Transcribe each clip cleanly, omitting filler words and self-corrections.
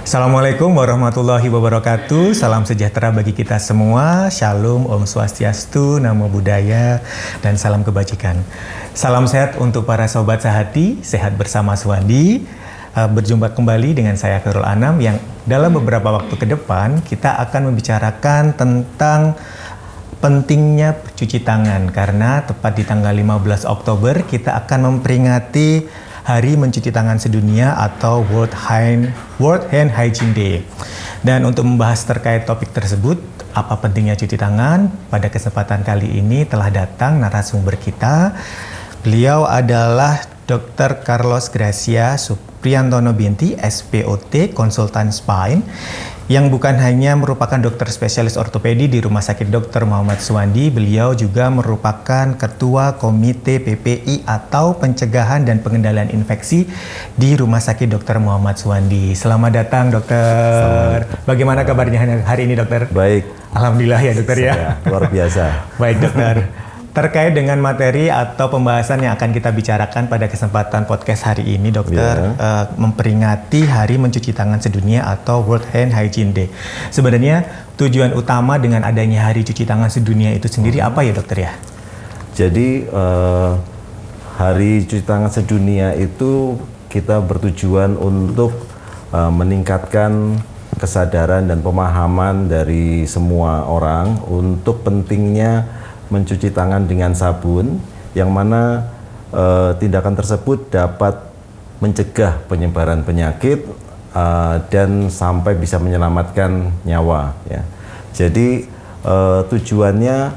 Assalamualaikum warahmatullahi wabarakatuh. Salam sejahtera bagi kita semua. Shalom, Om Swastiastu, Namo Buddhaya, dan salam kebajikan. Salam sehat untuk para sobat sehati, sehat bersama Suwandi. Berjumpa kembali dengan saya Khairul Anam yang dalam beberapa waktu ke depan kita akan membicarakan tentang pentingnya cuci tangan, karena tepat di tanggal 15 Oktober kita akan memperingati Hari Mencuci Tangan Sedunia atau World Hand Hygiene Day. Dan untuk membahas terkait topik tersebut, apa pentingnya cuci tangan, pada kesempatan kali ini telah datang narasumber kita. Beliau adalah Dr. Carlos Gracia Supriyantono Binti, SPOT, konsultan spine, yang bukan hanya merupakan dokter spesialis ortopedi di Rumah Sakit Dr. Muhammad Suwandi, beliau juga merupakan Ketua Komite PPI atau Pencegahan dan Pengendalian Infeksi di Rumah Sakit Dr. Muhammad Suwandi. Selamat datang, dokter. Bagaimana kabarnya hari ini, dokter? Baik. Alhamdulillah ya, dokter ya. Luar biasa. Baik, dokter. Terkait dengan materi atau pembahasan yang akan kita bicarakan pada kesempatan podcast hari ini, dokter, memperingati Hari Mencuci Tangan Sedunia atau World Hand Hygiene Day. Sebenarnya tujuan utama dengan adanya Hari Cuci Tangan Sedunia itu sendiri apa ya, dokter ya? Jadi Hari Cuci Tangan Sedunia itu kita bertujuan untuk meningkatkan kesadaran dan pemahaman dari semua orang untuk pentingnya mencuci tangan dengan sabun, yang mana tindakan tersebut dapat mencegah penyebaran penyakit dan sampai bisa menyelamatkan nyawa. Ya. Jadi tujuannya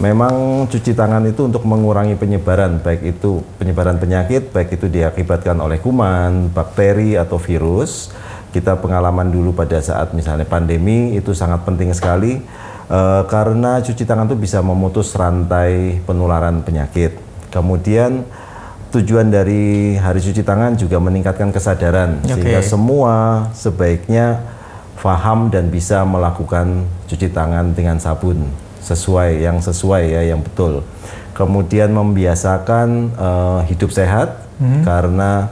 memang cuci tangan itu untuk mengurangi penyebaran, baik itu penyebaran penyakit, baik itu diakibatkan oleh kuman, bakteri atau virus. Kita pengalaman dulu pada saat misalnya pandemi itu sangat penting sekali. Karena cuci tangan itu bisa memutus rantai penularan penyakit. Kemudian tujuan dari Hari Cuci Tangan juga meningkatkan kesadaran, sehingga semua sebaiknya paham dan bisa melakukan cuci tangan dengan sabun sesuai ya, yang betul. Kemudian membiasakan hidup sehat, karena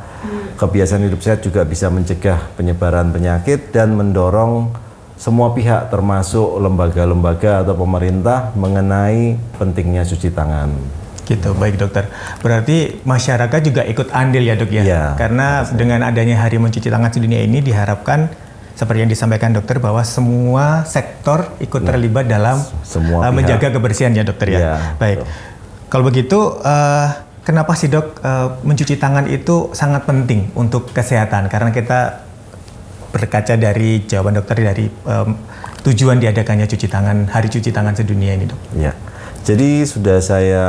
kebiasaan hidup sehat juga bisa mencegah penyebaran penyakit dan mendorong semua pihak termasuk lembaga-lembaga atau pemerintah mengenai pentingnya cuci tangan. Gitu, baik dokter. Berarti masyarakat juga ikut andil ya, dok ya? Ya, karena dengan adanya Hari Mencuci Tangan Sedunia ini diharapkan seperti yang disampaikan dokter bahwa semua sektor ikut terlibat dalam menjaga kebersihan ya, dokter ya. Ya, baik. Kalau begitu kenapa sih, dok, mencuci tangan itu sangat penting untuk kesehatan? Karena kita berkaca dari jawaban dokter dari tujuan diadakannya cuci tangan, Hari Cuci Tangan Sedunia ini, dok. Ya, jadi sudah saya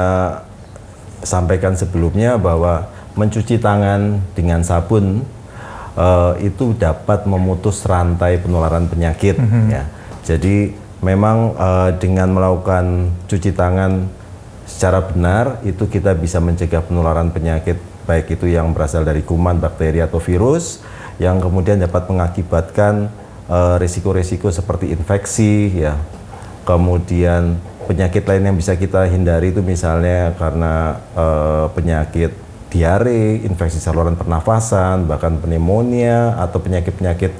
sampaikan sebelumnya bahwa mencuci tangan dengan sabun itu dapat memutus rantai penularan penyakit. Ya, jadi memang dengan melakukan cuci tangan secara benar itu kita bisa mencegah penularan penyakit, baik itu yang berasal dari kuman, bakteri atau virus, yang kemudian dapat mengakibatkan risiko-risiko seperti infeksi, ya. Kemudian penyakit lain yang bisa kita hindari itu misalnya karena penyakit diare, infeksi saluran pernafasan, bahkan pneumonia atau penyakit-penyakit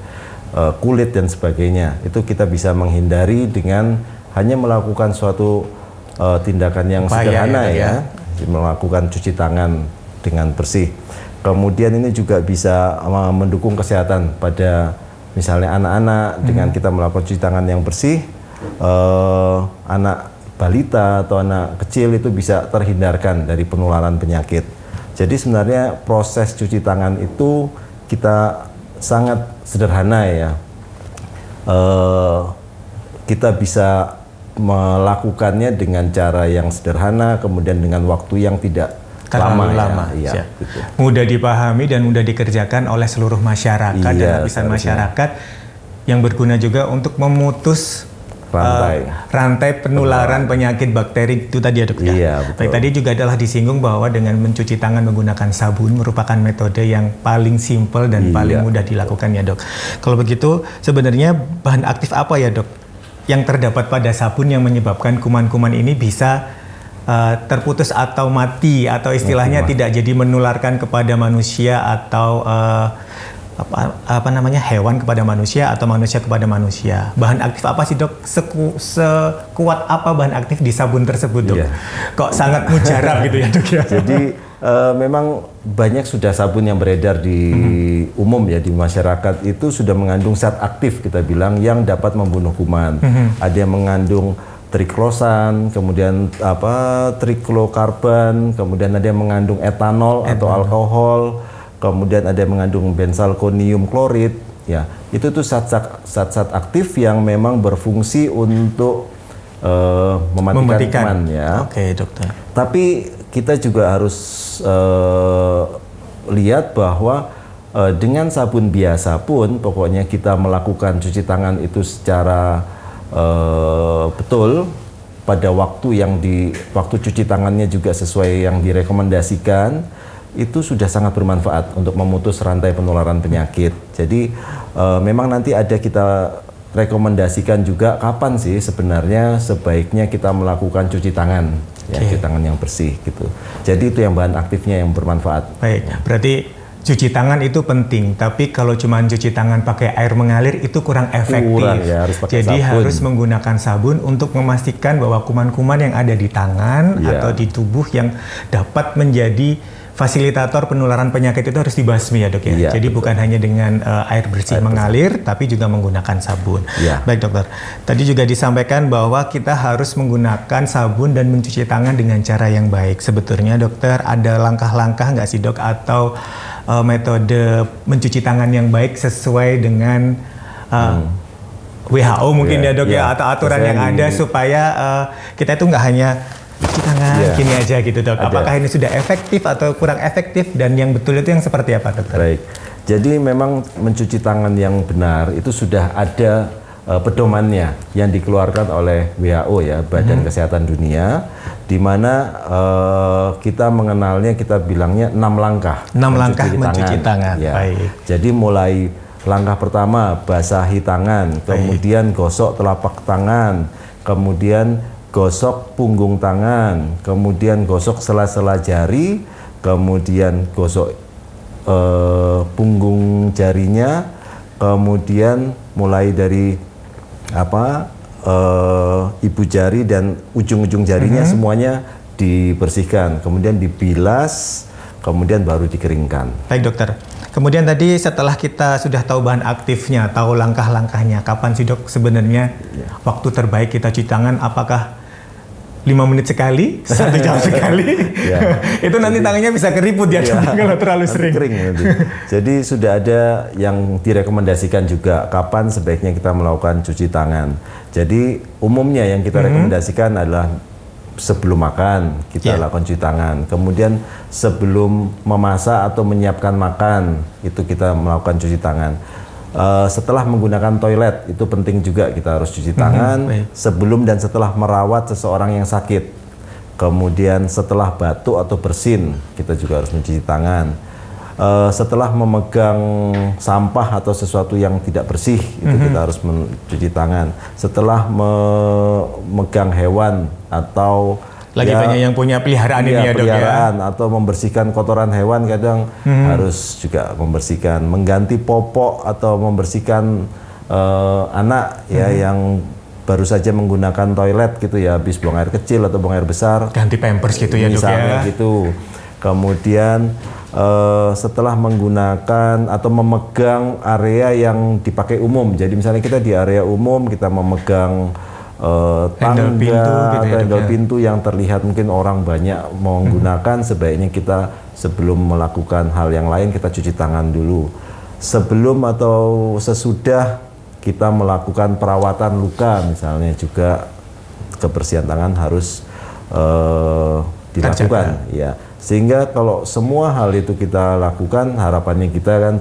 kulit dan sebagainya. Itu kita bisa menghindari dengan hanya melakukan suatu tindakan yang sederhana ya, melakukan cuci tangan dengan bersih. Kemudian ini juga bisa mendukung kesehatan pada misalnya anak-anak dengan kita melakukan cuci tangan yang bersih. Anak balita atau anak kecil itu bisa terhindarkan dari penularan penyakit. Jadi sebenarnya proses cuci tangan itu kita sangat sederhana ya. Kita bisa melakukannya dengan cara yang sederhana, kemudian dengan waktu yang tidak lama. Ya, gitu. Mudah dipahami dan mudah dikerjakan oleh seluruh masyarakat dan lapisan masyarakat, yang berguna juga untuk memutus rantai penularan penyakit bakteri itu tadi ya, dok. Baik, tadi juga adalah disinggung bahwa dengan mencuci tangan menggunakan sabun merupakan metode yang paling simpel dan paling mudah dilakukan ya, dok. Kalau begitu sebenarnya bahan aktif apa ya, dok, yang terdapat pada sabun yang menyebabkan kuman-kuman ini bisa terputus atau mati, atau istilahnya tidak jadi menularkan kepada manusia atau apa namanya, hewan kepada manusia atau manusia kepada manusia. Bahan aktif apa sih, Dok? Sekuat apa bahan aktif di sabun tersebut, Dok? Iya. Kok sangat mujarab gitu ya, Dok ya? Jadi memang banyak sudah sabun yang beredar di umum ya, di masyarakat itu sudah mengandung zat aktif, kita bilang, yang dapat membunuh kuman. Ada yang mengandung triklosan, kemudian triklokarban, kemudian ada yang mengandung etanol atau alkohol, kemudian ada yang mengandung benzalkonium klorid. Ya, itu tuh zat-zat aktif yang memang berfungsi untuk mematikan kuman ya. Oke, dokter. Tapi kita juga harus lihat bahwa dengan sabun biasa pun, pokoknya kita melakukan cuci tangan itu secara betul pada waktu yang waktu cuci tangannya juga sesuai yang direkomendasikan, itu sudah sangat bermanfaat untuk memutus rantai penularan penyakit. Jadi memang nanti ada kita rekomendasikan juga kapan sih sebenarnya sebaiknya kita melakukan cuci tangan, ya, cuci tangan yang bersih gitu. Jadi itu yang bahan aktifnya yang bermanfaat. Baik, berarti cuci tangan itu penting, tapi kalau cuma cuci tangan pakai air mengalir itu kurang efektif. Kurang, ya, harus pakai Jadi sabun. harus menggunakan sabun untuk memastikan bahwa kuman-kuman yang ada di tangan atau di tubuh yang dapat menjadi fasilitator penularan penyakit itu harus dibasmi ya, Dok ya. Jadi betul. Bukan hanya dengan air bersih mengalir, tapi juga menggunakan sabun. Baik, dokter. Tadi juga disampaikan bahwa kita harus menggunakan sabun dan mencuci tangan dengan cara yang baik. Sebetulnya, dokter, ada langkah-langkah nggak sih, Dok, atau metode mencuci tangan yang baik sesuai dengan WHO mungkin ya, Dok ya, atau aturan yang ada supaya kita itu nggak hanya cuci tangan gini aja gitu, Dok. Apakah ini sudah efektif atau kurang efektif, dan yang betul itu yang seperti apa, dokter? Baik, jadi memang mencuci tangan yang benar itu sudah ada pedomannya yang dikeluarkan oleh WHO ya, Badan Kesehatan Dunia, di mana kita mengenalnya, kita bilangnya 6 langkah. 6 langkah mencuci tangan. Ya. Baik. Jadi mulai langkah pertama basahi tangan, kemudian gosok telapak tangan, kemudian gosok punggung tangan, kemudian gosok sela-sela jari, kemudian gosok punggung jarinya, kemudian mulai dari ibu jari dan ujung-ujung jarinya semuanya dibersihkan, kemudian dibilas, kemudian baru dikeringkan. Baik, dokter. Kemudian tadi setelah kita sudah tahu bahan aktifnya, tahu langkah-langkahnya, kapan sih, Dok, sebenarnya waktu terbaik kita cuci tangan? Apakah 5 menit sekali, 1 jam sekali? Itu nanti tangannya bisa keriput ya, kalau terlalu sering. Kering nanti. Jadi sudah ada yang direkomendasikan juga kapan sebaiknya kita melakukan cuci tangan. Jadi umumnya yang kita rekomendasikan adalah sebelum makan kita lakukan cuci tangan. Kemudian sebelum memasak atau menyiapkan makan itu kita melakukan cuci tangan. Setelah menggunakan toilet itu penting juga kita harus cuci tangan. Sebelum dan setelah merawat seseorang yang sakit, kemudian setelah batuk atau bersin kita juga harus mencuci tangan. Setelah memegang sampah atau sesuatu yang tidak bersih itu kita harus mencuci tangan. Setelah memegang hewan atau banyak yang punya peliharaan ini ya, Dok, peliharaan atau membersihkan kotoran hewan kadang harus juga membersihkan, mengganti popok atau membersihkan anak ya yang baru saja menggunakan toilet gitu ya, habis buang air kecil atau buang air besar, ganti pampers gitu ya, Dok ya. Gitu. Kemudian setelah menggunakan atau memegang area yang dipakai umum, jadi misalnya kita di area umum kita memegang tangga atau pintu yang terlihat mungkin orang banyak menggunakan, sebaiknya kita sebelum melakukan hal yang lain kita cuci tangan dulu. Sebelum atau sesudah kita melakukan perawatan luka misalnya juga kebersihan tangan harus dilakukan ya. Sehingga kalau semua hal itu kita lakukan, harapannya kita kan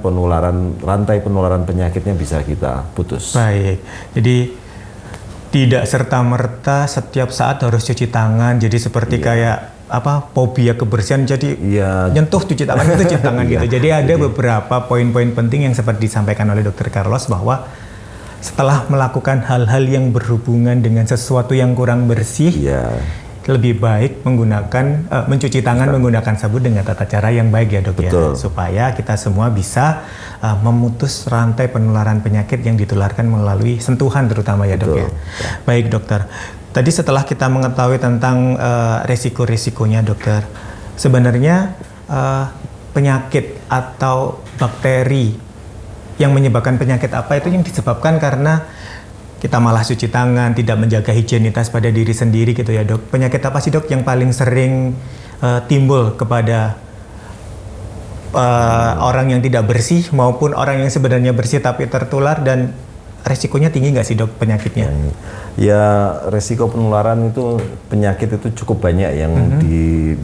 rantai penularan penyakitnya bisa kita putus. Baik. Jadi tidak serta-merta setiap saat harus cuci tangan, jadi seperti kayak fobia kebersihan, jadi nyentuh cuci tangan itu cuci tangan gitu. Jadi ada beberapa poin-poin penting yang seperti disampaikan oleh Dr. Carlos, bahwa setelah melakukan hal-hal yang berhubungan dengan sesuatu yang kurang bersih, lebih baik menggunakan mencuci tangan menggunakan sabun dengan tata cara yang baik ya dok. Betul. Ya, supaya kita semua bisa memutus rantai penularan penyakit yang ditularkan melalui sentuhan terutama ya dok. Betul. Ya. Baik dokter, tadi setelah kita mengetahui tentang resiko-resikonya dokter, sebenarnya penyakit atau bakteri yang menyebabkan penyakit apa itu yang disebabkan karena kita malah cuci tangan, tidak menjaga higienitas pada diri sendiri gitu ya dok. Penyakit apa sih dok yang paling sering timbul kepada orang yang tidak bersih maupun orang yang sebenarnya bersih tapi tertular, dan resikonya tinggi nggak sih dok penyakitnya? Ya, resiko penularan itu penyakit itu cukup banyak yang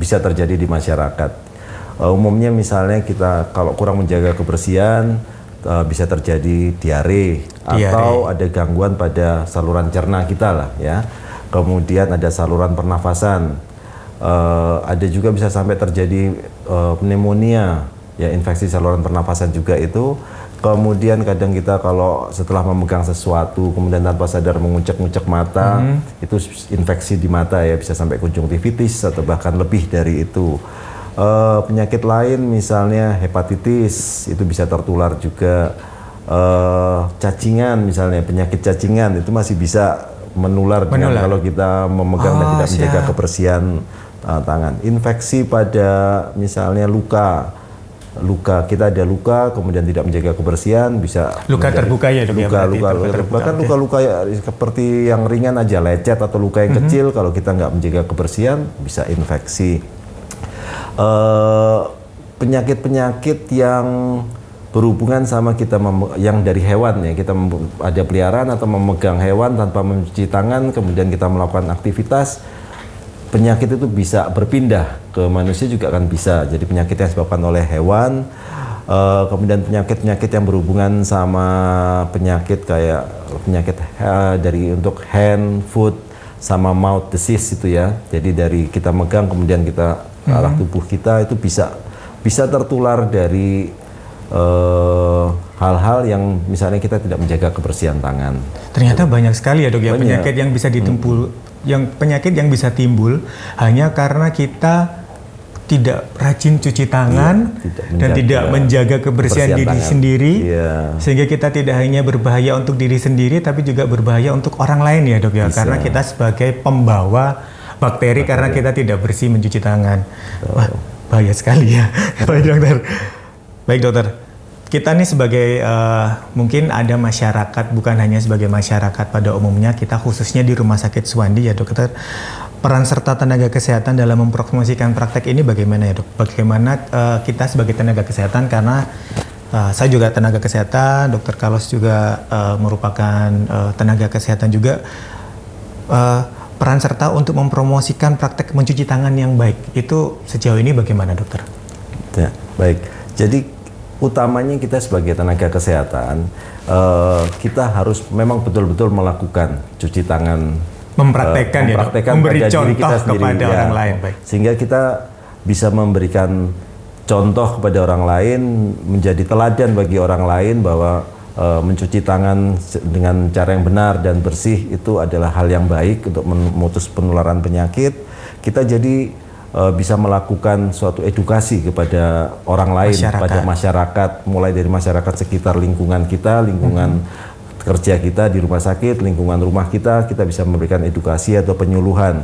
bisa terjadi di masyarakat. Umumnya misalnya kita kalau kurang menjaga kebersihan, bisa terjadi diare atau ada gangguan pada saluran cerna kita lah ya. Kemudian ada saluran pernafasan, ada juga bisa sampai terjadi pneumonia ya, infeksi saluran pernafasan juga itu. Kemudian kadang kita kalau setelah memegang sesuatu kemudian tanpa sadar mengucek-ngucek mata, itu infeksi di mata ya, bisa sampai konjungtivitis atau bahkan lebih dari itu. Penyakit lain misalnya hepatitis itu bisa tertular juga. Cacingan misalnya, penyakit cacingan itu masih bisa menular. Dengan kalau kita memegang dan tidak menjaga kebersihan tangan. Infeksi pada misalnya luka kita ada luka kemudian tidak menjaga kebersihan, bisa luka terbuka ya dok. Bahkan luka-luka seperti yang ringan aja, lecet atau luka yang kecil, kalau kita nggak menjaga kebersihan bisa infeksi. Penyakit-penyakit yang berhubungan sama kita yang dari hewan ya, kita ada peliharaan atau memegang hewan tanpa mencuci tangan kemudian kita melakukan aktivitas, penyakit itu bisa berpindah ke manusia juga kan bisa. Jadi penyakit yang disebabkan oleh hewan, kemudian penyakit-penyakit yang berhubungan sama penyakit kayak penyakit dari untuk hand, foot, sama mouth disease itu ya. Jadi dari kita megang kemudian kita ke arah tubuh kita itu bisa tertular dari hal-hal yang misalnya kita tidak menjaga kebersihan tangan. Ternyata banyak sekali ya dok ya penyakit yang bisa ditimbul, penyakit yang bisa timbul hanya karena kita tidak rajin cuci tangan dan tidak menjaga kebersihan diri sendiri, sehingga kita tidak hanya berbahaya untuk diri sendiri tapi juga berbahaya untuk orang lain ya dok ya, karena kita sebagai pembawa bakteri karena kita tidak bersih mencuci tangan. Wah, bahaya sekali ya. Baik dokter. Baik dokter. Kita nih sebagai mungkin ada masyarakat, bukan hanya sebagai masyarakat pada umumnya, kita khususnya di Rumah Sakit Suwandi ya dokter. Peran serta tenaga kesehatan dalam mempromosikan praktek ini bagaimana ya dok? Bagaimana kita sebagai tenaga kesehatan, karena saya juga tenaga kesehatan, Dokter Carlos juga merupakan tenaga kesehatan juga. Peran serta untuk mempromosikan praktek mencuci tangan yang baik itu sejauh ini bagaimana dokter? Ya, baik. Jadi utamanya kita sebagai tenaga kesehatan, kita harus memang betul-betul melakukan cuci tangan, mempraktekkan ya dok, memberi contoh diri kita sendiri, kepada orang lain. Baik. Sehingga kita bisa memberikan contoh kepada orang lain, menjadi teladan bagi orang lain bahwa mencuci tangan dengan cara yang benar dan bersih itu adalah hal yang baik untuk memutus penularan penyakit. Kita jadi bisa melakukan suatu edukasi kepada orang lain, pada masyarakat, mulai dari masyarakat sekitar lingkungan kita, lingkungan kerja kita di rumah sakit, lingkungan rumah kita bisa memberikan edukasi atau penyuluhan.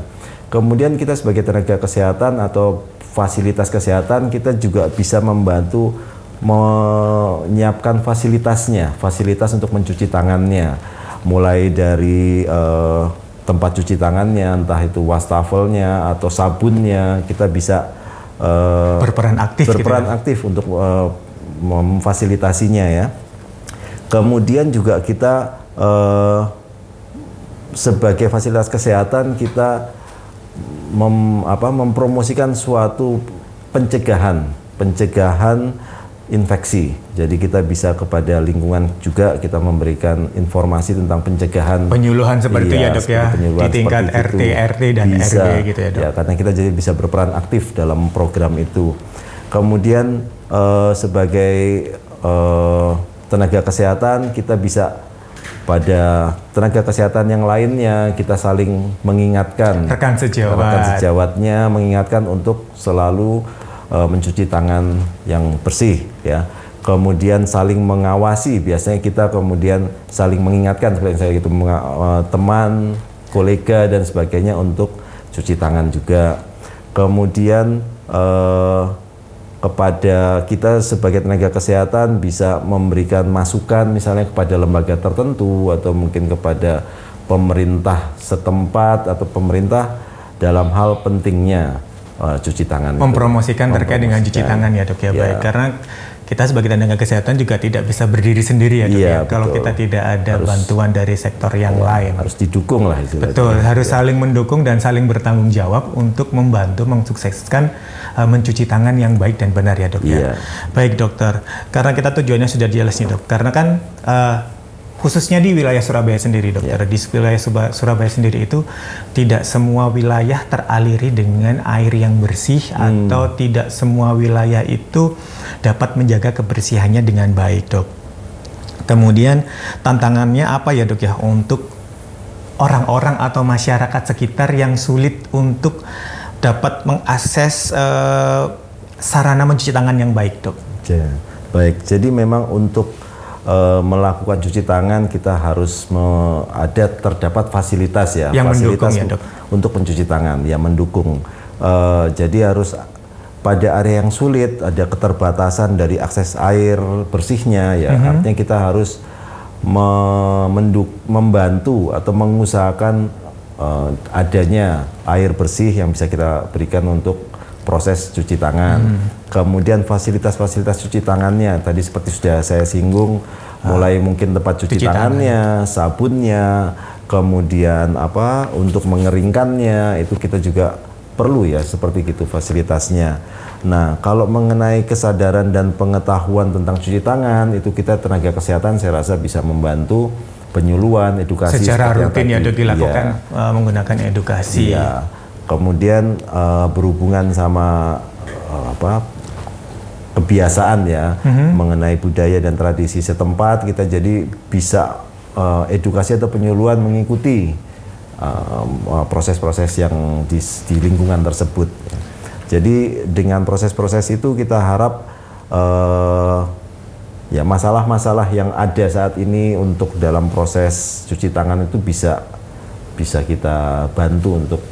Kemudian kita sebagai tenaga kesehatan atau fasilitas kesehatan, kita juga bisa membantu menyiapkan fasilitas untuk mencuci tangannya, mulai dari tempat cuci tangannya, entah itu wastafelnya atau sabunnya, kita bisa berperan aktif untuk memfasilitasinya ya. Kemudian juga kita sebagai fasilitas kesehatan kita mempromosikan suatu pencegahan infeksi. Jadi kita bisa kepada lingkungan juga kita memberikan informasi tentang pencegahan, penyuluhan seperti ya dok ya, di tingkat RT, RT dan RW gitu ya dok. Ya, karena kita jadi bisa berperan aktif dalam program itu. Kemudian sebagai tenaga kesehatan kita bisa pada tenaga kesehatan yang lainnya kita saling mengingatkan Rekan sejawat. sejawatnya, mengingatkan untuk selalu mencuci tangan yang bersih ya. Kemudian saling mengawasi, biasanya kita kemudian saling mengingatkan seperti saya gitu, teman, kolega dan sebagainya untuk cuci tangan juga. Kemudian kepada kita sebagai tenaga kesehatan bisa memberikan masukan misalnya kepada lembaga tertentu atau mungkin kepada pemerintah setempat atau pemerintah dalam hal pentingnya cuci tangan. Mempromosikan terkait dengan cuci tangan ya dok ya, baik, karena kita sebagai tenaga kesehatan juga tidak bisa berdiri sendiri ya dok ya, kalau kita tidak ada bantuan dari sektor yang lain. Harus didukung lah istilahnya. Betul, harus saling mendukung dan saling bertanggung jawab untuk membantu mensukseskan mencuci tangan yang baik dan benar ya dok ya. Baik dokter, karena kita tujuannya sudah jelas nih dok, karena kan khususnya di wilayah Surabaya sendiri dokter, di wilayah Surabaya sendiri itu tidak semua wilayah teraliri dengan air yang bersih atau tidak semua wilayah itu dapat menjaga kebersihannya dengan baik dok. Kemudian tantangannya apa ya dok ya untuk orang-orang atau masyarakat sekitar yang sulit untuk dapat mengakses sarana mencuci tangan yang baik dok? Baik, jadi memang untuk melakukan cuci tangan kita harus terdapat fasilitas ya, yang fasilitas mendukung, ya, dok? Untuk mencuci tangan yang mendukung. Jadi harus pada area yang sulit ada keterbatasan dari akses air bersihnya ya, artinya kita harus membantu atau mengusahakan adanya air bersih yang bisa kita berikan untuk proses cuci tangan. Kemudian fasilitas-fasilitas cuci tangannya tadi seperti sudah saya singgung, mulai mungkin tempat cuci tangannya, sabunnya, kemudian untuk mengeringkannya itu kita juga perlu ya seperti itu fasilitasnya. Nah, kalau mengenai kesadaran dan pengetahuan tentang cuci tangan itu kita tenaga kesehatan saya rasa bisa membantu penyuluhan, edukasi secara rutin ya dok dilakukan menggunakan edukasi. Iya. Kemudian berhubungan sama kebiasaan ya mengenai budaya dan tradisi setempat, kita jadi bisa edukasi atau penyuluhan mengikuti proses-proses yang di lingkungan tersebut. Jadi dengan proses-proses itu kita harap ya masalah-masalah yang ada saat ini untuk dalam proses cuci tangan itu bisa kita bantu untuk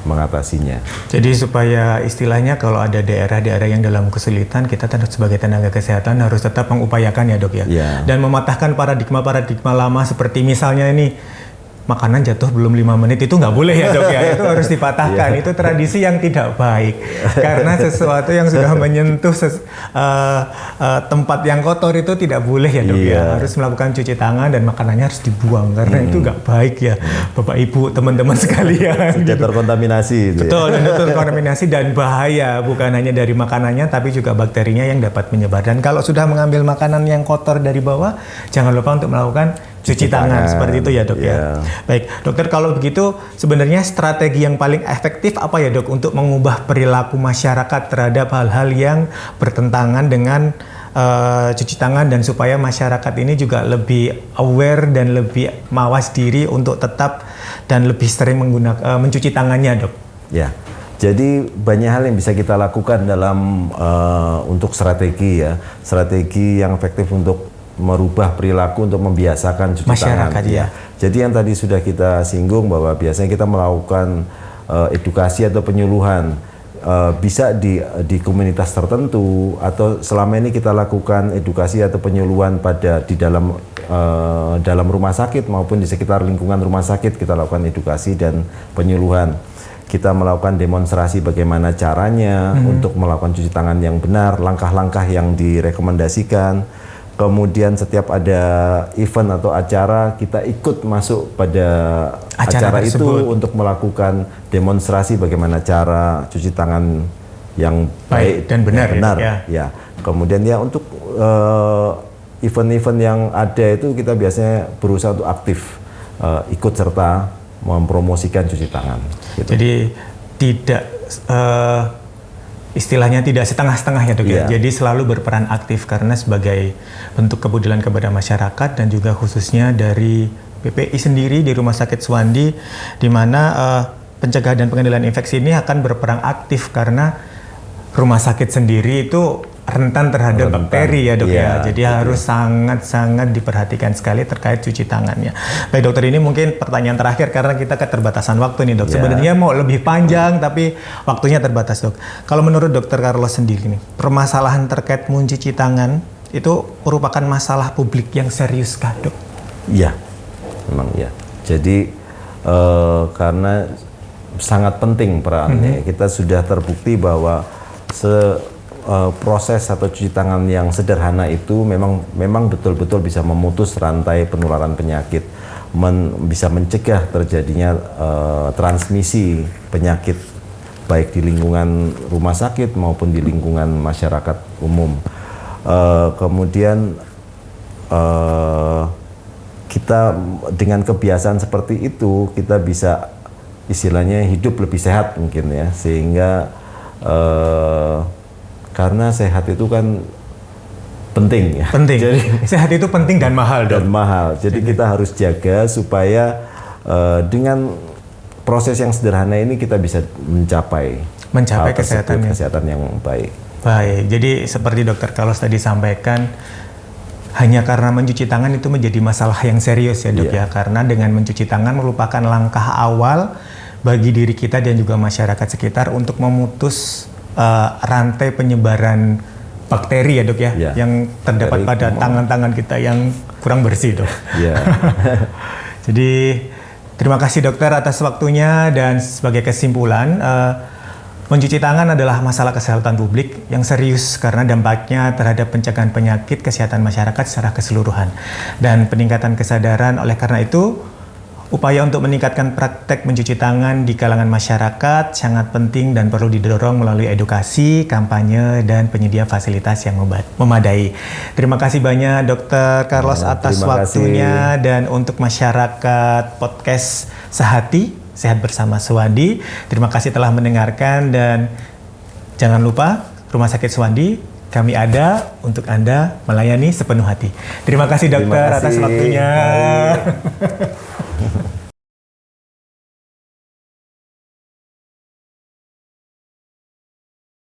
mengatasinya. Jadi supaya istilahnya kalau ada daerah-daerah yang dalam kesulitan, kita sebagai tenaga kesehatan harus tetap mengupayakan ya dok ya. Dan mematahkan paradigma-paradigma lama seperti misalnya ini makanan jatuh belum 5 menit itu nggak boleh ya dok ya, itu harus dipatahkan. Itu tradisi yang tidak baik karena sesuatu yang sudah menyentuh tempat yang kotor itu tidak boleh ya dok ya, harus melakukan cuci tangan dan makanannya harus dibuang karena itu nggak baik ya bapak ibu teman-teman sekalian. Sudah terkontaminasi. Betul, dan terkontaminasi dan bahaya bukan hanya dari makanannya tapi juga bakterinya yang dapat menyebar. Dan kalau sudah mengambil makanan yang kotor dari bawah, jangan lupa untuk melakukan cuci tangan seperti itu ya dok ya. Baik dokter, kalau begitu sebenarnya strategi yang paling efektif apa ya dok untuk mengubah perilaku masyarakat terhadap hal-hal yang bertentangan dengan cuci tangan dan supaya masyarakat ini juga lebih aware dan lebih mawas diri untuk tetap dan lebih sering mencuci tangannya dok? Ya. Jadi banyak hal yang bisa kita lakukan dalam untuk strategi yang efektif untuk merubah perilaku untuk membiasakan cuci masyarakat tangan. Ya. Jadi yang tadi sudah kita singgung bahwa biasanya kita melakukan edukasi atau penyuluhan bisa di komunitas tertentu atau selama ini kita lakukan edukasi atau penyuluhan di dalam rumah sakit maupun di sekitar lingkungan rumah sakit kita lakukan edukasi dan penyuluhan. Kita melakukan demonstrasi bagaimana caranya untuk melakukan cuci tangan yang benar, langkah-langkah yang direkomendasikan. Kemudian setiap ada event atau acara kita ikut masuk pada acara itu untuk melakukan demonstrasi bagaimana cara cuci tangan yang baik dan benar. Ya. Kemudian ya untuk event-event yang ada itu kita biasanya berusaha untuk aktif ikut serta mempromosikan cuci tangan. Gitu. Jadi tidak istilahnya tidak setengah-setengah ya dok ya. Iya. Jadi selalu berperan aktif karena sebagai bentuk kepedulian kepada masyarakat dan juga khususnya dari PPI sendiri di Rumah Sakit Suwandi, di mana pencegahan dan pengendalian infeksi ini akan berperan aktif karena rumah sakit sendiri itu rentan terhadap bakteri ya dok ya. Jadi harus sangat-sangat diperhatikan sekali terkait cuci tangannya. Baik dokter, ini mungkin pertanyaan terakhir karena kita keterbatasan waktu nih dok. Sebenarnya mau lebih panjang tapi waktunya terbatas dok. Kalau menurut dokter Carlos sendiri nih, permasalahan terkait mencuci tangan itu merupakan masalah publik yang serius kah dok? Iya, memang ya. Jadi karena sangat penting perannya. Kita sudah terbukti bahwa proses atau cuci tangan yang sederhana itu memang betul-betul bisa memutus rantai penularan penyakit, bisa mencegah terjadinya transmisi penyakit baik di lingkungan rumah sakit maupun di lingkungan masyarakat umum. Kemudian kita dengan kebiasaan seperti itu kita bisa istilahnya hidup lebih sehat mungkin ya, sehingga karena sehat itu kan penting ya. Penting. Jadi, sehat itu penting dan mahal dok. Dan mahal. Jadi kita harus jaga supaya dengan proses yang sederhana ini kita bisa mencapai kesehatan yang baik. Baik. Jadi seperti dokter Carlos tadi sampaikan, hanya karena mencuci tangan itu menjadi masalah yang serius ya dok ya. Karena dengan mencuci tangan merupakan langkah awal bagi diri kita dan juga masyarakat sekitar untuk memutus rantai penyebaran bakteri ya dok ya, yang terdapat pada tangan-tangan kita yang kurang bersih dok. Jadi terima kasih dokter atas waktunya, dan sebagai kesimpulan mencuci tangan adalah masalah kesehatan publik yang serius karena dampaknya terhadap pencegahan penyakit kesehatan masyarakat secara keseluruhan dan peningkatan kesadaran. Oleh karena itu, upaya untuk meningkatkan praktek mencuci tangan di kalangan masyarakat sangat penting dan perlu didorong melalui edukasi, kampanye, dan penyedia fasilitas yang memadai. Terima kasih banyak Dr. Carlos atas waktunya, dan untuk masyarakat podcast Sehati, Sehat Bersama Suwandi, terima kasih telah mendengarkan, dan jangan lupa Rumah Sakit Suwandi, kami ada untuk Anda melayani sepenuh hati. Terima kasih dokter atas waktunya.